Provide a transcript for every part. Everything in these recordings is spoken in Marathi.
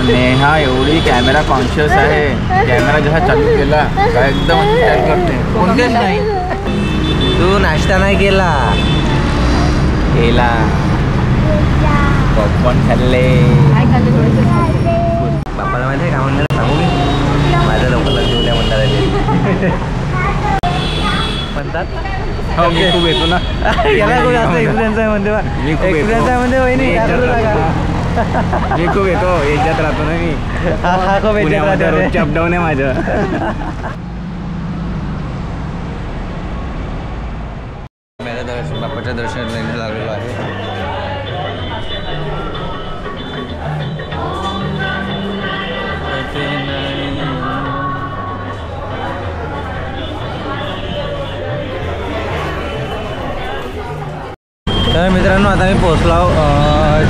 नेहा एवढी कॅमेरा कॉन्शियस आहे, कॅमेरा जसा चालू केला काय एकदम स्टाईल करते. कोणतेच नाही. तू नाश्ता नाही केला? केला. पॉपकॉर्न खाल्ले. बाप्पाला माहिती आहे का म्हणणार सांगू मी? माझ्या लवकर लक्ष उद्या म्हणणार म्हणतात. हो मी खूप येतो ना. याला खूप जास्त एक्सपिरियन्स आहे म्हणते. एक्सपिरियन्स आहे म्हणते वहिनी. मी खूप येतो, याच्यात राहतो ना मी. हा खूप पुण्यामध्ये रोजचे अपडाऊन आहे माझं. बाप्पाच्या दर्शनाला लागलेलो आहे. तर मित्रांनो आता मी पोहोचलो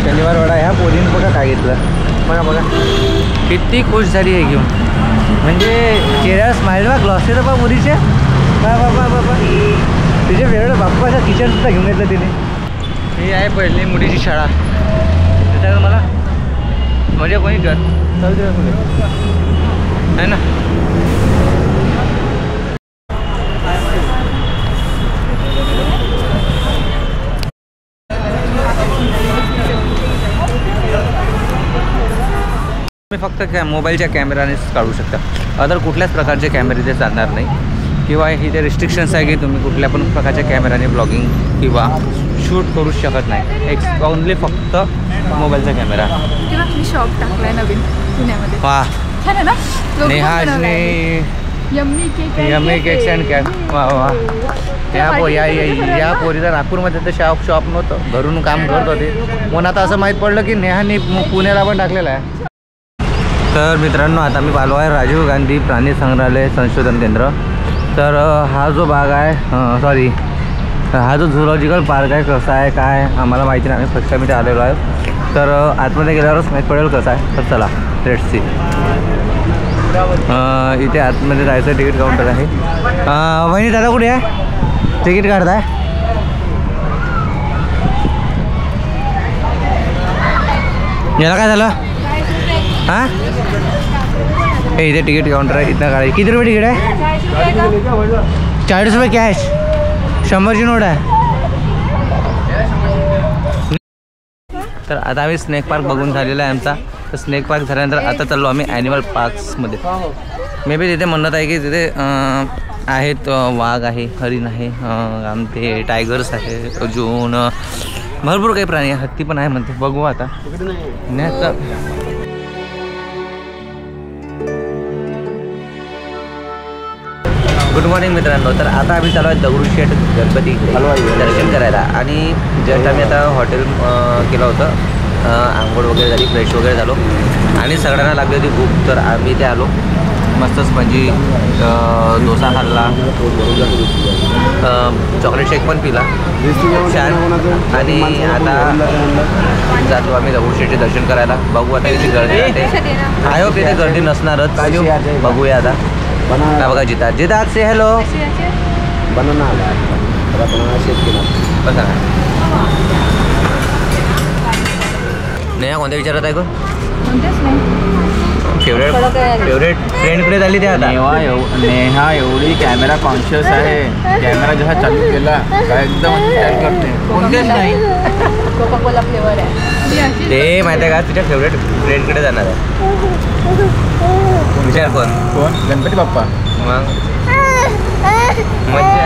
शनिवार वाडा. ह्या पोरीने बघा काय घेतलं. बघा किती खुश झाली आहे घेऊन. म्हणजे चेहऱ्यावर स्माईल बघा, ग्लॉसेस बघा मुलीचे. बाबा तिचे वेगळं बाप्पाचं किचन सुद्धा घेऊन घेतलं तिने. ही आहे पहिली मुलीची शाळा. त्याच्यावर मला मजा कोणी कर आहे ना. तुम्ही फक्त मोबाईलच्या कॅमेरानेच काढू शकता. अदर कुठल्याच प्रकारचे कॅमेरे इथे चालणार नाही. किंवा इथे रिस्ट्रिक्शन्स आहे की तुम्ही कुठल्या पण प्रकारच्या कॅमेराने ब्लॉगिंग किंवा शूट करू शकत नाही. ओनली फक्त मोबाईलचा कॅमेरा. शॉप टाकलाय नवीन पुण्यामध्ये. वा छान आहे ना. नेहाजने यम्मी केक्स अँड कॅक. वा या पोरीला नागपूरमध्ये तर शॉप नव्हतं, घरून काम करत होते. म्हणून आता असं माहीत पडलं की नेहाने पुण्याला पण टाकलेलं आहे. तर मित्रांनो आता मी आलो आहे राजीव गांधी प्राणी संग्रहालय संशोधन केंद्र. तर हा जो भाग आहे हा जो झुलॉजिकल पार्क आहे कसा आहे काय आम्हाला माहिती नाही. आम्ही फर्स्ट टाइम इथे आलेलो आहे. तर आतमध्ये गेल्यावरच माहीत पडेल कसं आहे. तर चला लेट्स सी. इथे आतमध्ये जायचं तिकीट काउंटर आहे. वहिनी दादा कुठे आहे? तिकीट काढताय? याला काय झालं? हां हे इथे तिकीट काउंटर आहे. इथं काढायचं. किती रुपये तिकीट आहे? 40 रुपये कॅश. 100ची नोट आहे. तर आता आम्ही स्नेक पार्क बघून झालेला आहे आमचा. तर स्नेक पार्क झाल्यानंतर आता चाललो आम्ही ॲनिमल पार्क्समध्ये. मे बी तिथे म्हणत आहे की तिथे आहेत वाघ आहे, हरिण आहे, आमचे टायगर्स आहे, अजून भरपूर काही प्राणी आहे. हत्ती पण आहे म्हणते. बघू आता. नाही आता गुड मॉर्निंग मित्रांनो. तर आता आम्ही चालू आहे दगडूशेठ गणपती दर्शन करायला. आणि जस्ट आम्ही आता हॉटेल केलं होतं. आंघोळ वगैरे झाली, फ्रेश वगैरे झालो आणि सगळ्यांना लागली होती भूक. तर आम्ही ते आलो. मस्त स्पंजी डोसा खाल्ला, चॉकलेट शेक पण पिला छान. आणि आता जातो आम्ही दगडूशेठचे दर्शन करायला. बघू आता किती गर्दी राहते. आय होप तिथे गर्दी नसणारच. बघूया आता. बघा जितात से हॅलो. बनाना शेक केला बघा. नेहा कोणत्या विचारत आहे गो? फेवरेट फ्रेंडकडे झाली ते आता. नेहा एवढी कॅमेरा कॉन्शियस आहे, कॅमेरा जसा चालू केला काय एकदम स्टाईल करते. कोणतेच नाही. कोका-कोला फ्लेवर आहे ते माहिती आहे का? तुझ्या फेवरेट फ्रेंडकडे जाणार आहे. विचार कोण? गणपती बाप्पा. मग मजा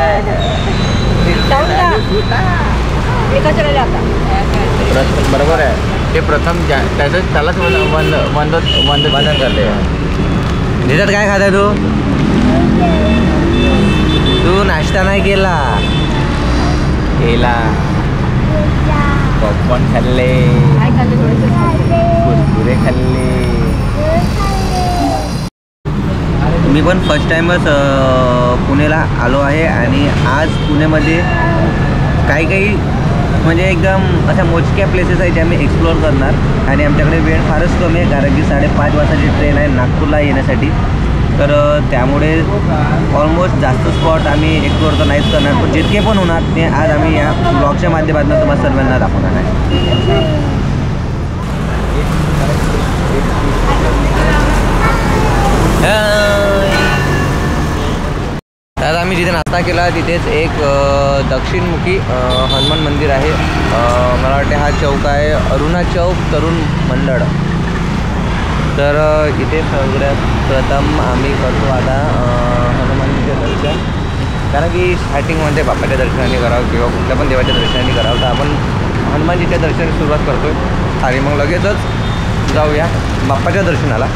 बरोबर आहे. ते प्रथम त्याचं त्यालाच वंदन करते. जितात काय खाताय तू नाश्ता नाही केला? पॉपकॉर्न खाल्ले, कुरकुरे खाल्ले. मी पण फर्स्ट टाइमच पुण्याला आलो आहे. आणि आज पुण्यामध्ये काही म्हणजे एकदम अशा मोजक्या प्लेसेस आहेत जे आम्ही एक्सप्लोअर करणार. आणि आमच्याकडे वेळ फारच कमी आहे कारण की 5:30 वाजताची ट्रेन आहे नागपूरला येण्यासाठी. तर त्यामुळे ऑलमोस्ट जास्त स्पॉट आम्ही एक्सप्लोअर तर नाहीच करणार. पण जितके पण होणार ते आज आम्ही या ब्लॉगच्या माध्यमातून तुम्हाला सर्वांना दाखवणार आहे. नाश्ता केला तिथेच एक दक्षिणमुखी हनुमान मंदिर आहे. मला वाटते हा चौक आहे अरुणा चौक तरुण मंडळ. तर इथे सगळ्यात प्रथम आम्ही करतो आता हनुमानजीचे दर्शन. कारण की स्टार्टिंगमध्ये बाप्पाच्या दर्शनाने करावं किंवा कुठल्या पण देवाच्या दर्शनाने करावं, तर आपण हनुमानजीच्या दर्शनाने सुरुवात करतो आहे आणि मग लगेचच जाऊया बाप्पाच्या दर्शनाला,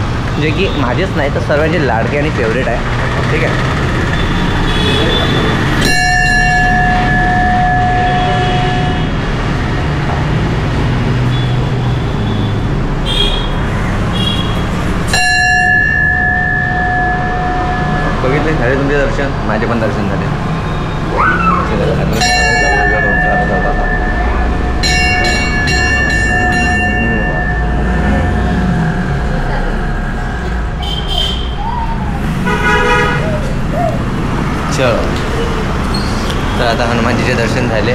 जे की माझेच नाही तर सर्वांचे लाडके आणि फेवरेट आहे. ठीक आहे. बघितले झाले तुमचे दर्शन, माझे पण दर्शन झाले. चलो, तर आता हनुमानजीचे दर्शन झाले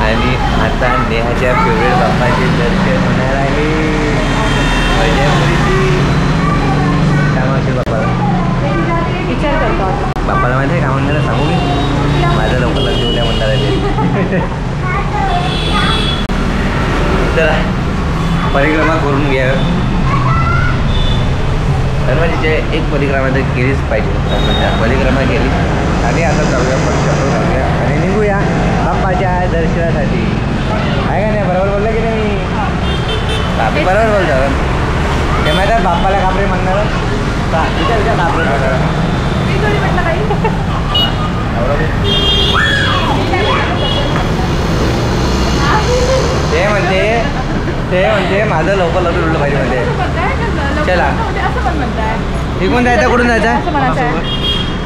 आणि आता नेहाच्या फेवरेट बाप्पाचे दर्शन होणार आहे. काय मागशील बाप्पाला? विचार करतो आता. बाप्पाला माहिती आहे का म्हणणार सांगू मी? माझ्या लवकर लक्ष उद्या म्हणणार आहे. चला परिक्रमा करून घ्या. हनुमानजीचे एक परिक्रमा तर केलीच पाहिजे. परिक्रमा केली आणि आता जाऊया पक्षावर जाऊया आणि निघूया बाप्पाच्या दर्शनासाठी. आहे का नाही? बरोबर बोललं की नाही? बापी बरोबर बोलतो. ते माहिती आहे बाप्पाला कापरे म्हणणार विचार कापरे म्हणणार. ते म्हणते माझं लवकर लग्न उडलं पाहिजे म्हणजे. चला इकडून जायचं, कुठून जायचं?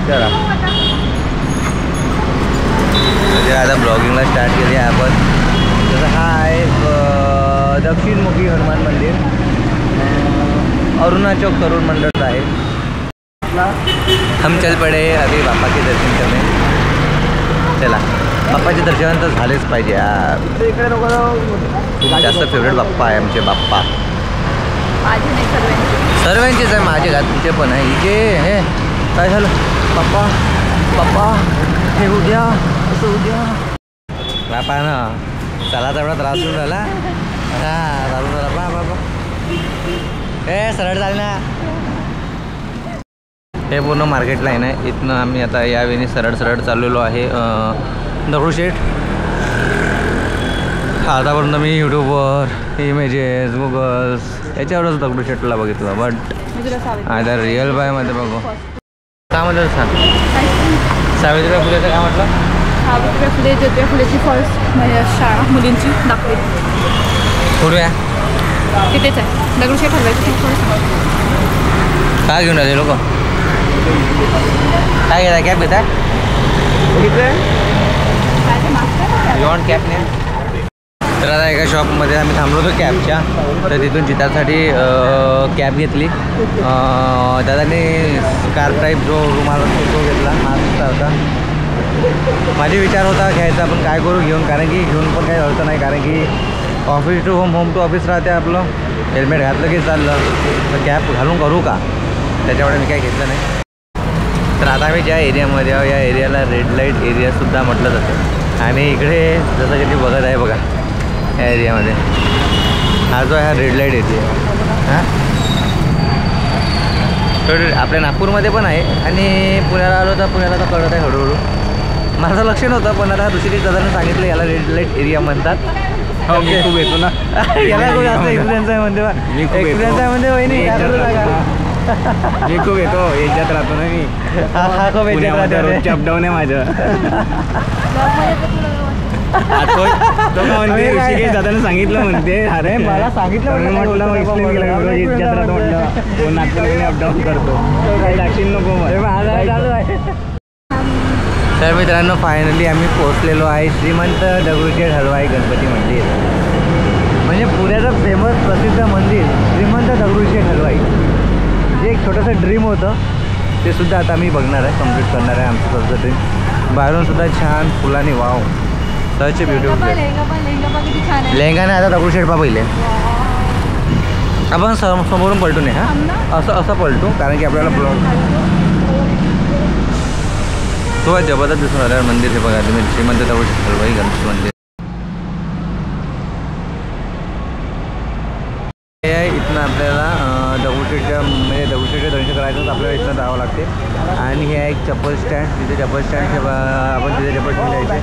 चला म्हणजे आता ब्लॉगिंगला स्टार्ट केली आहे आपण. जसं हा आहे दक्षिणमुखी हनुमान मंदिर, अरुणा चौक तरुण मंडळ आहे. हम चल पडे अभी बाप्पा के दर्शन करणे. चला बाप्पाचे दर्शन तर झालेच पाहिजे यार. खूप जास्त फेवरेट बाप्पा आहे आमचे. बाप्पा माझे नाही, सर्वांचे. सर्वांचेच आहे, माझे का तुमचे पण आहे. इथे हे काय झालं? बाप्पा बाप्पा हे उद्या असं उद्या बापा ना चला तेवढा त्रास होऊन राहिला. हां चालू झाला बा बाबा. हे सरळ चाल ना. हे पूर्ण मार्केट लाईन आहे. इथनं आम्ही आता यावेळी सरळ सरळ चाललेलो आहे दगडूशेठ. आतापर्यंत मी यूट्यूबवर इमेजेस गुगल्स याच्यावरच दगडूशेठला बघितलं, बट आता रिअल बायमध्ये बघू. काय म्हटलं सांग? सावित्रीबाई फुलेचं काय म्हटलं? सावित्रीबाई फुले ज्योतिबा फुलेची फर्स्ट म्हणजे शाळा मुलींची दाखवली. कुठूया? तिथेच आहे दगडूशेठ हलवायची फर्स्ट. काय घेऊन राहिले लोक? काय घेता? कॅब घेता? बियॉन्ड कॅब नाही. तर आता एका शॉपमध्ये आम्ही थांबलो होतो कॅबच्या, तर तिथून चितासाठी कॅब घेतली. दादाने स्कार्फ टाईप जो रुमाल तो घेतला, मास्कचा होता. माझे विचार होता घ्यायचा, पण काय करू घेऊन, कारण की घेऊन पण काही अर्थ नाही, कारण की office to home, home to office राहते आपलं. हेल्मेट घातलं की चाललं, तर कॅब घालून करू का? त्याच्यामुळे मी काही घेतलं नाही. तर आता आम्ही ज्या एरियामध्ये आहो या एरियाला रेड लाईट एरियासुद्धा म्हटलं जातं. आणि इकडे जसं की तुम्ही बघत आहे बघा या एरियामध्ये हा जो आहे हा रेड लाईट एरिया. हां तर आपल्या नागपूरमध्ये पण आहे आणि पुण्याला आलो तर पुण्याला तर कळत आहे हळूहळू. माझं लक्ष नव्हतं, पण आता दुसरी दादाने सांगितलं याला रेड लाईट एरिया म्हणतात. हो मी खूप येतो ना याला खूप जास्त एक्सपिरियन्स आहे म्हणते. एक्सपिरियन्स आहे म्हणजे वहिनी मी खूप येतो, याच्यात राहतो ना मी. हा खूप रोजचे अपडाऊन आहे माझं. तो म्हणते ऋषिकेश दादाने सांगितलं म्हणते. अरे मला सांगितलं म्हटलं याच्यात राहतो म्हटलं नागपूरमध्ये अपडाऊन करतो, टाकीन नको मग. तर मित्रांनो फायनली आम्ही पोहोचलेलो आहे श्रीमंत दगडूशेठ हलवाई गणपती मंदिर, म्हणजे पुण्याचं फेमस प्रसिद्ध मंदिर श्रीमंत दगडूशेठ हलवाई. जे एक छोटंसं ड्रीम होतं ते सुद्धा आता आम्ही बघणार आहे, कंप्लीट करणार आहे आमचं स्वतःचं ड्रीम. बाहेरून सुद्धा छान फुलांनी वाव सच ब्युटिफुल. लेहंगा नाही आता दगडूशेठ पा पहिले आपण समोरून पलटू नये. हां असं पलटू, कारण की आपल्याला ब्लॉग खूप जबरदस्त दिसून आलं मंदिर. हे बघा तुम्ही श्रीमंत दगडूशेठ हलवाई गणपती मंदिर हे आहे. इथनं आपल्याला दगडूशेठच्या म्हणजे दगडूशेठचे दर्शन करायचं तर आपल्याला इथनं जावं लागते. आणि हे आहे एक चप्पल स्टँड. तिथे चप्पल स्टँड आपण तिथे चप्पल स्टँड द्यायचे.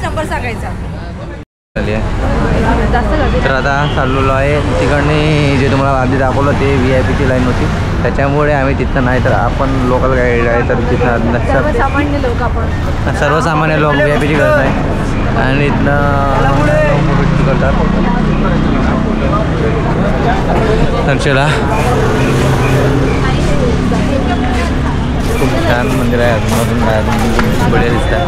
नंबर सांगायचा. तर आता चाललेलो आहे तिकडने जे तुम्हाला आधी दाखवलं ते VIP लाईन होती त्याच्यामुळे आम्ही तिथं नाही तर आपण लोकल गाईड आहे तर तिथं सर्वसामान्य लोक आपण सर्वसामान्य लोक VIP गरज आहे आणि इथनं करतात. तर चला खूप छान मंदिर आहे. अजून बढिया दिसतात.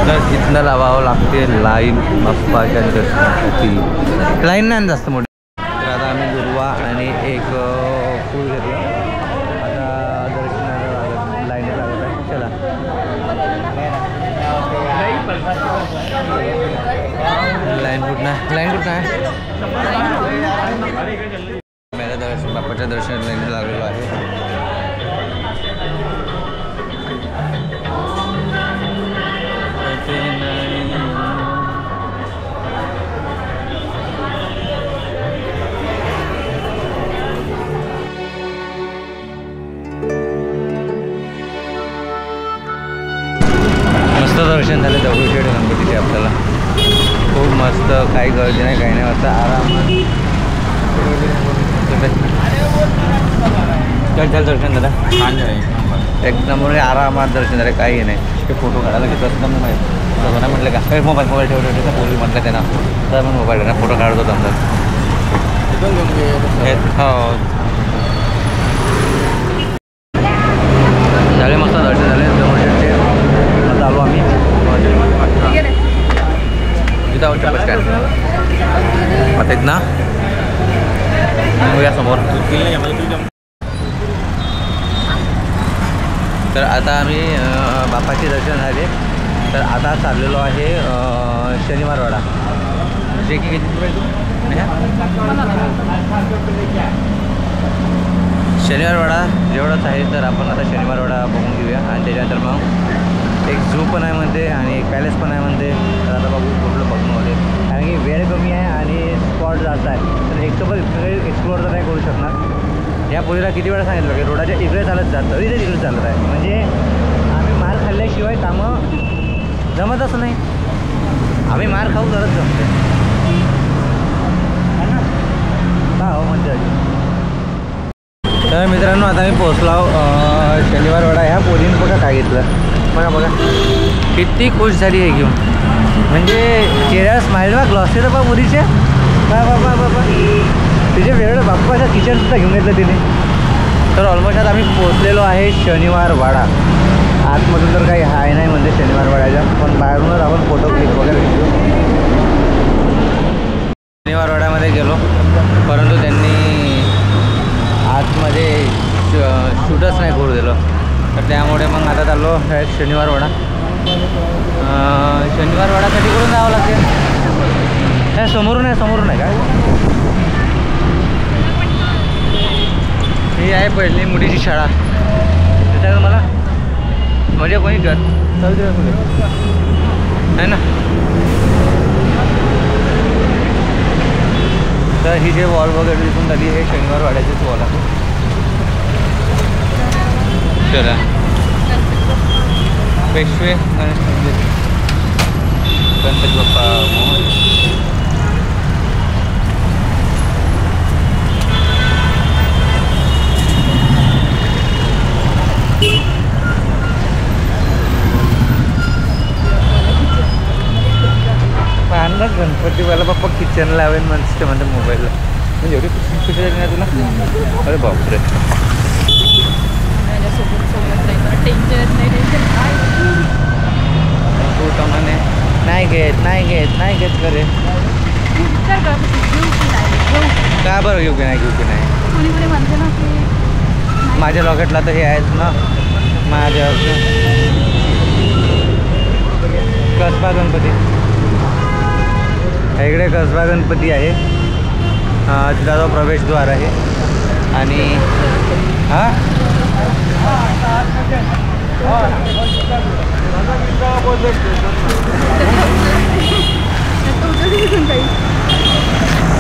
तर इथनं लावावं लागते लाईन बाप्पाच्या दर्शनासाठी. लाईन नाही जास्त मोठी. तर आता आम्ही दुर्वा आणि एक फूल घेतलं. आता दर्शनाला लाईन लागत आहे. चला लाईन कुठं आहे माझ्या दर्शन बाप्पाच्या दर्शनाला लाईन लागलेलो आहे. मस्त दर्शन झालं दगडूशेठ गणपतीचे आपल्याला. खूप मस्त. काही गर्दी नाही काही नाही. मस्त आरामात चल दर्शन झालं. छान झालं एकदम. आरामात दर्शन झालं. काही नाही. ते फोटो काढायला घेतो असतं मग माहीत म्हटलं का काही मोबाईल ठेवतो पोली म्हटलं त्यांना तर मग मोबाईल त्यांना फोटो काढतो समजा. हो झाले मस्त दर्शन झाले दगडूशेठचे. आलो आम्ही तिथं आहोत बस स्टँड. आता इथं ना या समोर. तर आता आम्ही बाप्पाचे दर्शन झाले. तर आता चाललेलो आहे शनिवारवाडा. जे की शनिवारवाडा जेवढाच आहे तर आपण आता शनिवारवाडा बघून घेऊया. आणि त्याच्यानंतर मग एक झू पण आहे म्हणते आणि एक पॅलेस पण आहे म्हणते. तर आता बघू कुठलं बघणं होते कारण की वेळ कमी आहे आणि स्पॉट जास्त आहे. तर एकसोबत एक्सप्लोअर तर नाही करू शकणार. या पोरीला किती वेळा सांगितलं की रोडाच्या इकडे चालत जातं तरी ते तिकडे चालत आहे. म्हणजे आम्ही मार खाल्ल्याशिवाय कामं जमतच नाही. आम्ही मार खाऊ तरच जमते का हो मजा. तर मित्रांनो आता मी पोचलो शनिवारवाडा. ह्या पोरीने बघा काय घेतलं. बघा किती खुश झाली आहे घेऊन. म्हणजे चेहऱ्यावर स्माईल बघ ग्लॉस येतं बा मुलीचे. बाबा तिचे वेगळं बाप्पाच्या किचनसुद्धा घेऊन घेतलं तिने. तर ऑलमोस्ट आता आम्ही पोचलेलो आहे शनिवारवाडा. आतमधून तर काही हाय नाही म्हणजे शनिवारवाड्याच्या पण बाहेरूनच आपण फोटो क्लिक वगैरे घेतो. शनिवारवाड्यामध्ये गेलो परंतु त्यांनी आतमध्ये शूटच नाही करू दिलं. तर त्यामुळे मग आता चाललो शनिवारवाडा. शनिवारवाड्यासाठी कुठून जावं लागते. काय समोरून आहे काय. ही आहे पहिली मुलीची शाळा. त्याच्यात मला म्हणजे कोणी कर आहे ना. तर ही जे वॉल वगैरे दिसून झाली हे शनिवारवाड्याचीच वॉल आहे. चला पेशवे गणेश मंदिर गणपती बाप्पा पाहणार. गणपतीवाला बाप्पा किचन लावेन म्हणते म्हणते मोबाईलला. म्हणजे एवढी खुशी झाली ना तुला. अरे बापरे. तू टमाने नाही घेत करे. विचार करत होती, घेऊ की नाही घेऊ. काय बरं घेऊ की नाही कोणी कोणी म्हणते ना की माझ्या लॉकेटला तर हे आहेच ना माझ्या कसबा गणपती. इकडे कसबा गणपती आहे. तिथला जो प्रवेशद्वार आहे आणि हां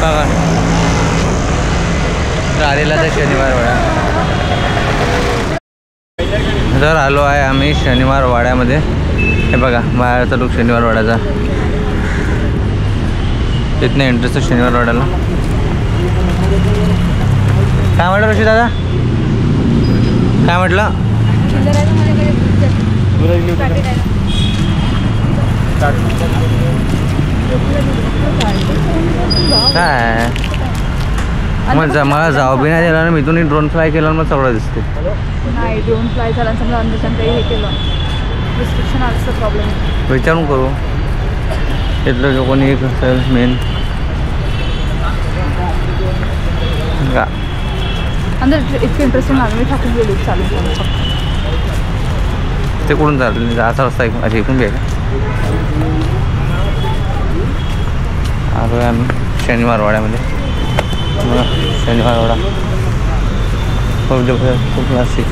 बघा आलेला तर शनिवार वाडा. जर आलो आहे आम्ही शनिवार वाड्यामध्ये. हे बघा बाहेरचा लुक शनिवार वाड्याचा. इथनं एंट्रीचं शनिवार वाड्याला. काय म्हटलं ऋषी दादा काय म्हटलं? काय मला जाऊ बी नाही दिला ना. मी इथून ड्रोन फ्लाय केला मग सगळं दिसते. नाही ड्रोन फ्लाय झाला समजा अंधेशान काही हे केलं रिस्ट्रिक्शन आलं प्रॉब्लेम. विचारून करू इथलं जो कोणी एक असेल मेन का अंदर इतकं इंटरेस्टिंग लागलं मी टाकून गेलो चालू ते कुठून चाललं असा रस्ता अशी ऐकून घ्यायला. आलो आहे आम्ही शनिवार वाड्यामध्ये. शनिवार वाडा खूप क्लासिक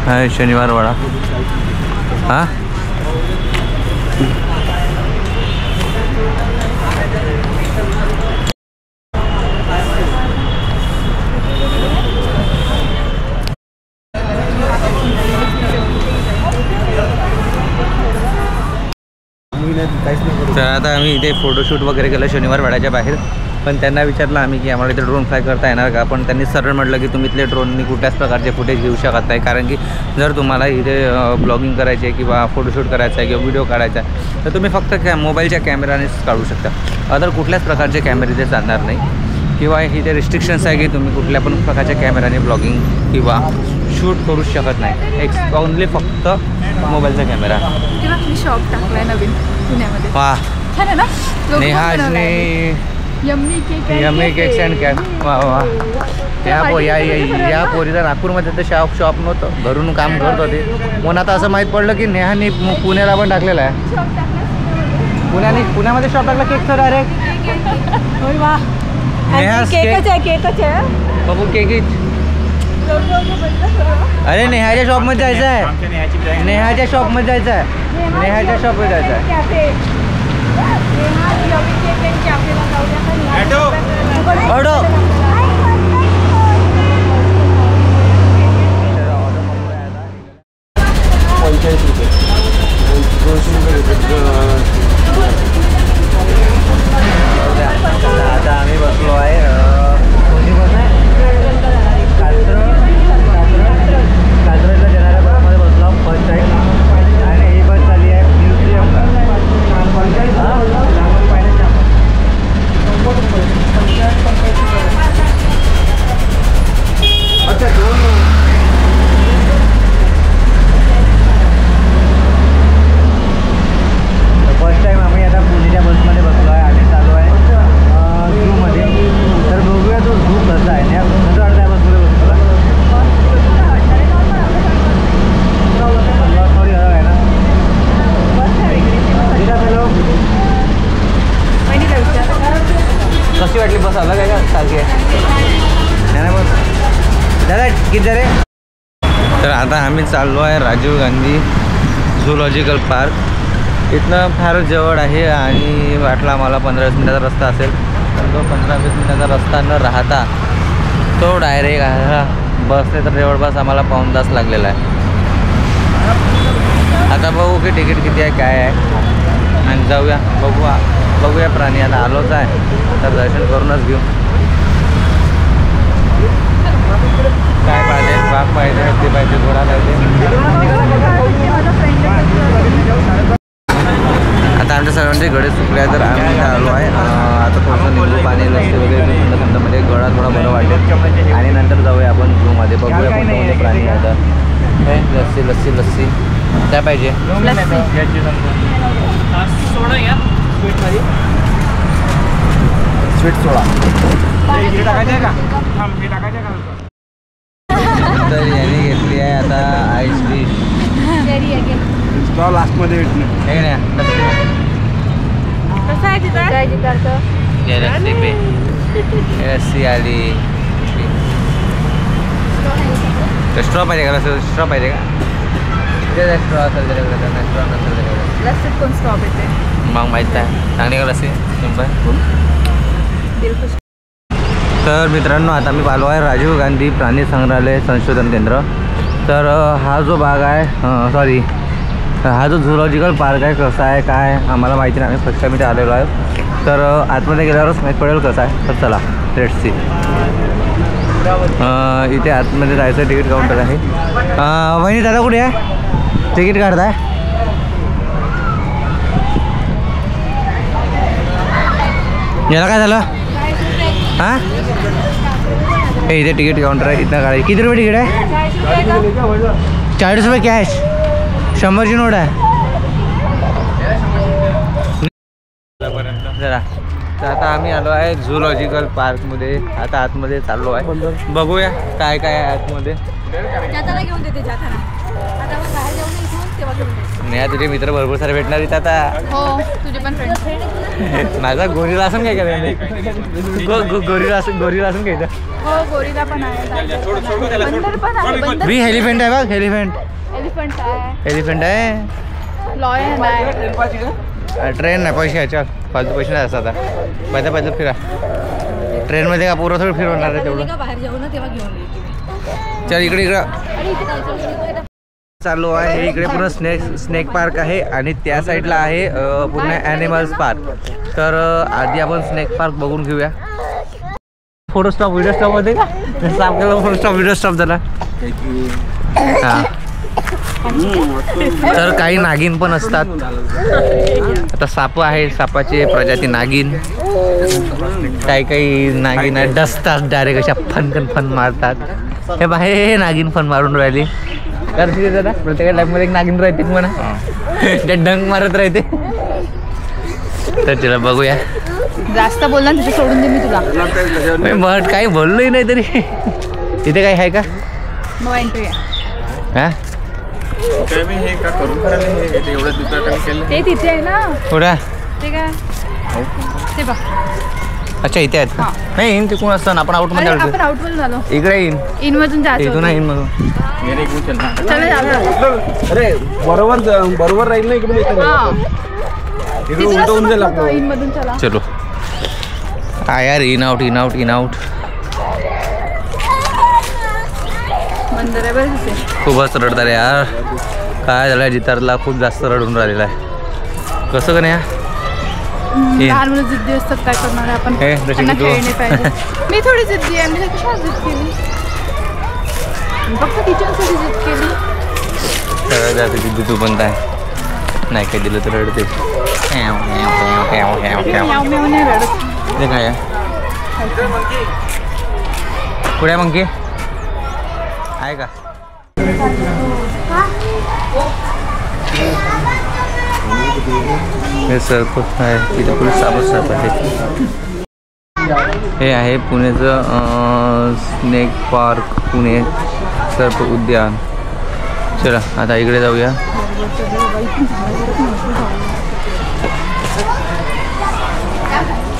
आहे शनिवार वाडा. हां तर आता आम्ही इथे फोटोशूट वगैरे केलं शनिवार वाड्याच्या बाहेर. पण त्यांना विचारलं आम्ही की आम्हाला इथे ड्रोन फ्लाय करता येणार का. पण त्यांनी सरळ म्हटलं की तुम्ही इथले ड्रोननी कुठल्याच प्रकारचे फुटेज घेऊ शकत नाही. कारण की जर तुम्हाला इथे ब्लॉगिंग करायची आहे किंवा फोटोशूट करायचा आहे किंवा व्हिडिओ काढायचा आहे तर तुम्ही फक्त मोबाईलच्या कॅमेरानेच काढू शकता. अदर कुठल्याच प्रकारचे कॅमेरे इथे चालणार नाही. किंवा इथे रिस्ट्रिक्शन्स आहे की तुम्ही कुठल्या पण प्रकारच्या कॅमेराने ब्लॉगिंग किंवा शूट करू शकत नाही. ओनली फक्त मोबाईलचा कॅमेरा. मी शॉप टाकलाय नवीन पुण्यामध्ये. वा छान आहे ना. नेहाजने यम्मी केक्स अँड कॅट. वा वा या पोरीला नागपूरमध्ये तर शॉप नव्हतं. घरून काम करत होते. म्हणून आता असं माहीत पडलं की नेहाने पुण्याला पण टाकलेलं आहे. पुण्यामध्ये शॉप टाकला केकचं डायरेक्ट. केकच आहे बघू केक. अरे नेहाच्या शॉपमध्ये जायचं आहे. नेहाच्या शॉपमध्ये जायचं आहे. नेहाच्या शॉपमध्ये जायचं आहे. ऑटो आता आम्ही बसलो आहे कोणी बस आहे कात्रजला जाणाऱ्या बसमध्ये बसलो फर्स्ट टाईम. आणि ही बस चालली आहे म्युझियमला. फर्स्ट टाईम आम्ही आता पुण्याच्या बसमध्ये बसलो आहे आणि चालू आहे झूमध्ये. तर बघूया तो झू कसा आहे. कसं वाटतं आहे बसमध्ये बसला. सॉरी आहे ना कशी वाटली बस. आला काय का सारखी आहे नाही बस दादा किती रे. तर आता आम्ही चाललो आहे राजीव गांधी झूलॉजिकल पार्क. इथनं फारच जवळ आहे आणि वाटला मला 15-20 मिनिटाचा रस्ता असेल. पण तो 15-20 मिनिटाचा रस्ता न राहता तो डायरेक्ट बसने तर जवळपास आम्हाला पाऊण तास लागलेला आहे. आता बघू की तिकीट किती आहे काय आहे आणि जाऊया बघूया प्राणी. आता आलोच आहे तर दर्शन करूनच घेऊ. काय पाहिजे बाग पाहिजे हत्ती पाहिजे घोडा पाहिजे. आता आमच्या सर्वांचे गडे सुकले आहे तर आम्ही आलो आहे. आता थोडंसं निंबू पाणी लस्सी वगैरे थंडमध्ये गळा थोडा बरं वाटेल आणि नंतर जाऊया आपण झूमध्ये. बघूया कोणते प्राणी आता. लस्सी लस्सी लस्सी काय पाहिजे. स्वीट सोडा. तर याने घेतली आहे आता आईस डिश. स्टॉल लास्टमध्ये भेटणार. हे नाही कसं आहे तिथं? रस्सी आली. स्ट्रॉ पाहिजे का? स्ट्रॉ पाहिजे का? स्ट्रॉ असेल त्याच्याकडे, स्ट्रॉ नसेल त्याच्याकडे. लस्सीत कोण स्टॉप येते? मग माहीत आहे चांगली का लस्सी सिंपल. तर मित्रांनो आता मी आलो आहे राजीव गांधी प्राणी संग्रहालय संशोधन केंद्र. तर हा जो भाग आहे सॉरी हा जो झुलॉजिकल पार्क आहे कसा आहे काय आम्हाला माहिती नाही. आम्ही फर्स्ट टाइम इथे आलेलो आहे. तर आतमध्ये गेल्यावरच माहीत पडेल कसं आहे. तर चला लेट्स सी. इथे आतमध्ये जायचं तिकीट काउंटर आहे. वहिनी दादा कुठे आहे? तिकीट काढताय? याला काय झालं? हां हे इथे तिकीट काउंटर आहे. इथं काढायचं. किती रुपये तिकीट आहे? 40 रुपये कॅश. 100ची नोट आहे जरा. तर आता आम्ही आलो आहे झूलॉजिकल पार्कमध्ये. आता आतमध्ये चाललो आहे. बघूया काय काय आहे आतमध्ये. घेऊन देते जाताना. आता मग बाहेर जाऊन इथून तेव्हा घेऊन देते. नाही तुझे मित्र भरपूर सारे भेटणार इथं आता. हो तुझे पण फ्रेंड्स. माझा गोरीला असून काय करायचं? गोरीला असून घ्यायचं. हो गोरीला पण आहे. बंदर पण आहे. बंदर मी हेलिफंट आहे बघ. हेलिफंट आहे. लॉयन आहे. ट्रेन नाही. पैसे आहे. चल फालतू पैसे नाही असं. आता पैदल फिरा. ट्रेनमध्ये का पूर्ण थोडं फिरवणार आहे तेवढं. बाहेर जाऊ ना तेव्हा घेऊन येते. चल इकडे चालू आहे. इकडे पूर्ण स्नेक पार्क आहे आणि त्या साईडला आहे पूर्ण ॲनिमल्स पार्क. तर आधी आपण स्नेक पार्क बघून घेऊया. फोटो स्टॉप व्हिडिओ स्टॉप होते का? स्टॉप केलं फोटो स्टॉप व्हिडिओ स्टॉप झाला. हां तर काही नागिन पण असतात. आता साप आहे. सापाचे प्रजाती नागिन. काही नागिन डसतात डायरेक्ट अशा फन मारतात. हे बाहेर हे नागिन फन मारून राहिली. करते दादा प्रत्येक लाईफमध्ये एक नागिन राहते म्हणा. ते डंक मारत राहते. तर तिला बघूया. जास्त बोलला तिथे सोडून दे मी तुला. बट काही बोललोही नाही तरी. तिथे काही आहे का? नो एंट्री आहे. हां हे का करून एवढं दुसरं केलं. ते तिथे आहे ना. थोडा ते काय ते बघ. अच्छा इथे आहेत का? नाही इन तिकडून असतं ना. आपण आउटमध्ये आलो. आपण आउट मधून आलो. इकडे इन मधून जायचं. इथून इन मधून. अरे बरोबर राहील ना इकडून. इकडे उलटवून जाईल आपलं. इन मधून चला. चलो यार इन आउट बंदर आहे बरं तिथे. खूपच रडतात यार. काय झालं जितारला खूप जास्त रडून राहिलेला आहे. कसं का नाही लहान मुलं जिद्दी असतात. काय करणार आहे आपण. त्यांना खेळणे पाहिजे. मी थोडी जिद्दी आहे. मी कशा जिद्द केली? फक्त किचनसाठी जिद्द केली. सगळं जाते जिद्दी तू पण काय नाही काय दिलं तर रडते. नाही रडत. ते काय पुढे मंकी आहे का? हे सर्प आहे. तिथे पुढे सर्प आहे. हे आहे पुण्याचं स्नेक पार्क पुणे सर्प उद्यान. चला आता इकडे जाऊया.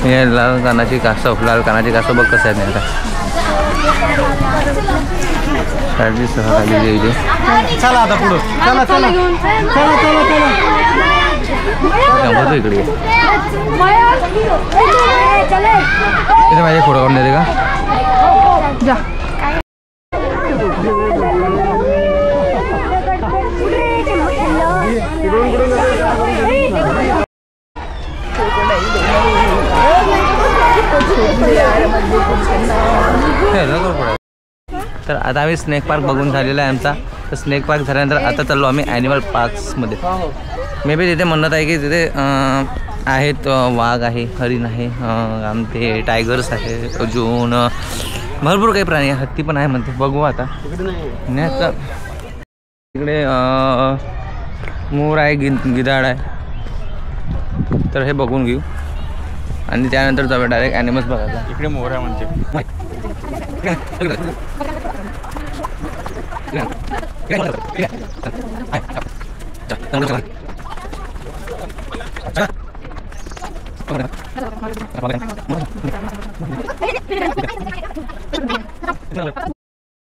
हे लाल कानाची कासव बघ कसं आहे. आता साडी सहा खाली इथे. चला आता पुढं. चला इकडे इथे माझे फोटो काढून देते का? जा. तर आता आम्ही स्नेक पार्क बघून झालेला आहे आमचा. तर स्नेक पार्क झाल्यानंतर आता चाललो आम्ही ॲनिमल पार्क्समध्ये. मे बी तिथे म्हणत आहे की तिथे आहेत वाघ आहे, हरिण आहे, आमचे टायगर्स आहे, अजून भरपूर काही प्राणी आहे. हत्ती पण आहे म्हणते. बघू आता. नाही आता इकडे मोर आहे, गिधाड आहे. तर हे बघून घेऊ. आणि त्यानंतर जाऊया डायरेक्ट ॲनिमल्स बघायला. इकडे मोर आहे म्हणजे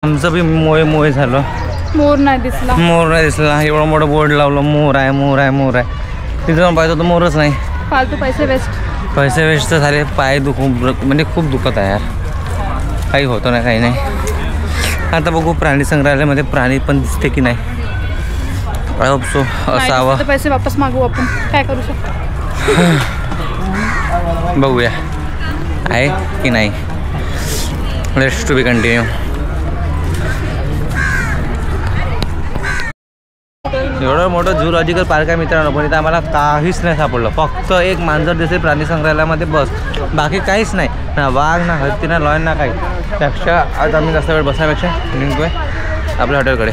आमचं बी मोये झालं. मोर नाही दिसला. मोर नाही दिसला. एवढं मोठं बोर्ड लावलं मोर आहे मोर आहे मोर आहे. तिथं जाऊन पाहिजे तर मोरच नाही. फालतू पैसे वेस्ट. पैसे वेस्ट तर झाले. पाय म्हणजे खूप दुखत आहे यार. काही होतं नाही काही नाही. आता बघू प्राणी संग्रहालयामध्ये प्राणी पण दिसते की नाही. आय होप सो असावं. पैसे वापस मागू आपण. काय करू शकतो बघूया आहे की नाही. Let's to be continue. एवढं मोठं झूलॉजिकल पार्क आहे मित्रांनो, पण इथं आम्हाला काहीच नाही सापडलं. फक्त एक मांजर दिसेल प्राणी संग्रहालयामध्ये बस. बाकी काहीच नाही. ना वाघ ना हत्ती ना लॉयन ना काही. त्यापेक्षा आज आम्ही जास्त वेळ बसायपेक्षा निघतोय आपल्या हॉटेलकडे.